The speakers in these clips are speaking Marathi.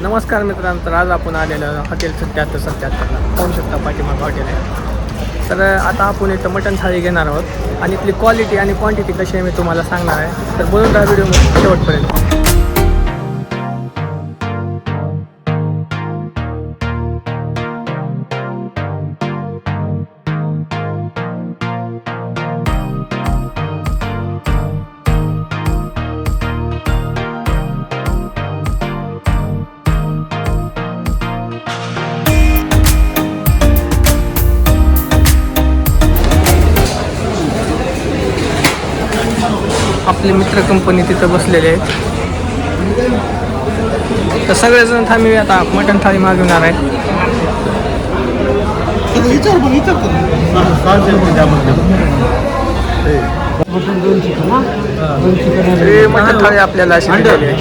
नमस्कार मित्रांनो, तर आज आपण आलेलो हॉटेल 77-77ला पाहू शकता पाठीमागं हॉटेल आहे. तर आता आपण इथं मटण थाळी घेणार आहोत आणि इथली क्वालिटी आणि क्वांटिटी कशी आहे मी तुम्हाला सांगणार आहे. तर बोलून राहा व्हिडिओमध्ये शेवटपर्यंत. आपले मित्र कंपनी तिथं बसलेले आहेत. तर सगळेजण थांबी आता मटण थाळी मागवणार आहे. मटण थाळी आपल्याला अशी दिलेली आहे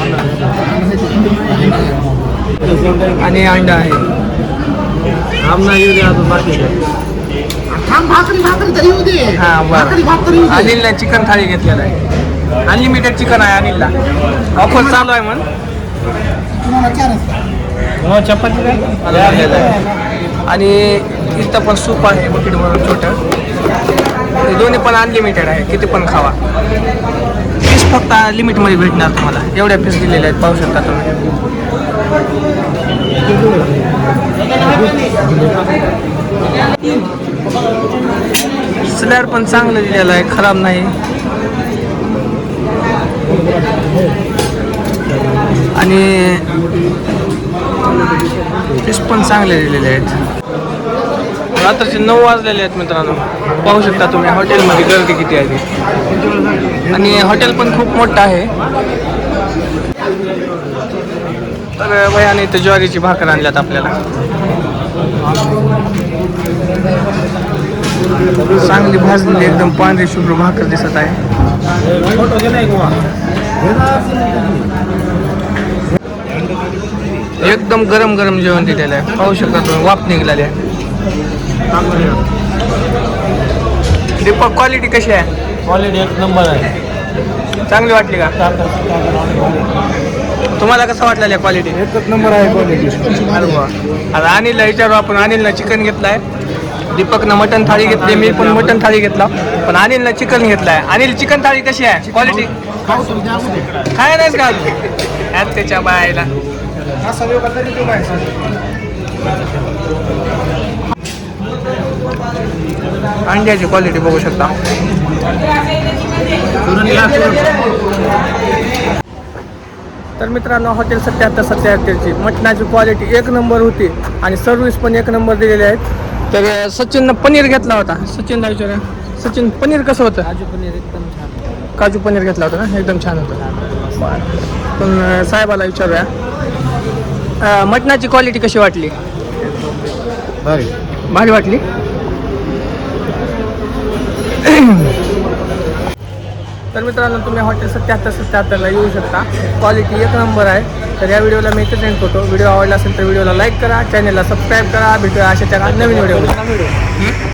आणि अंडा आहे. अनिलने चिकन थाळी घेतलेला आहे. अनलिमिटेड चिकन आहे अनिलला. ऑफर चालू आहे म्हणून. चपाती आणि इथं पण सूप आहे बकेट भरून छोटं. हे दोन्ही पण अनलिमिटेड आहे, किती पण खावा. पीस फक्त लिमिटमध्ये भेटणार तुम्हाला. एवढ्या पीस दिलेल्या आहेत, पाहू शकता तुम्ही. स्लॅड पण चांगलं दिलेलं आहे, खराब नाही. आणि पीस पण चांगले दिलेले आहेत. रात्रीचे 9 वाजलेले आहेत मित्रांनो, पाहू शकता तुम्ही. हॉटेलमध्ये गर्दी किती आहे ती. आणि हॉटेल पण खूप मोठं आहे. तर भयाने इथं ज्वारीची भाकर आणल्यात आपल्याला. चांगली भाजलेली एकदम पांढरी शुभ्र भाकर दिसत आहे. एकदम गरम गरम जेवण दिलेलं आहे, पाहू शकता तुम्ही. वाफ निघालेली आहे. दीपक, क्वालिटी कशी आहे? क्वालिटी एक नंबर आहे. चांगली वाटली का तुम्हाला? कसं वाटलेलं आहे क्वालिटी? एकच नंबर आहे क्वालिटी. अरे वा. आता अनिलला विचारू आपण. अनिलनं चिकन घेतलं आहे, दीपकनं मटण थाळी घेतली, मी पण मटण थाळी घेतला, पण अनिलनं चिकन घेतलं आहे. अनिल, चिकन थाळी कशी आहे? क्वालिटी काय नाहीच का ह्यात त्याच्या बायला. अंड्याची क्वालिटी बघू शकता. तर मित्रांनो, हॉटेल 77-77ची मटणाची क्वालिटी एक नंबर होती आणि सर्व्हिस पण एक नंबर दिलेली आहेत. तर सचिननं पनीर घेतला होता. सचिनला विचारा, सचिन पनीर कसं होतं? काजू पनीर एकदम छान. काजू पनीर घेतला होता ना, एकदम छान होतं. पण साहेबाला विचारूया, मटणाची क्वालिटी कशी वाटली? भारी वाटली. तर मित्रांनो, तुम्ही हॉटेल 77-77ला येऊ शकता. क्वालिटी एक नंबर आहे. तर या व्हिडिओला मी इथे एंड करतो. व्हिडिओ आवडला असेल तर व्हिडिओला लाईक करा, चॅनलला सबस्क्राईब करा. भेटूया अशाच्या नवीन व्हिडिओ.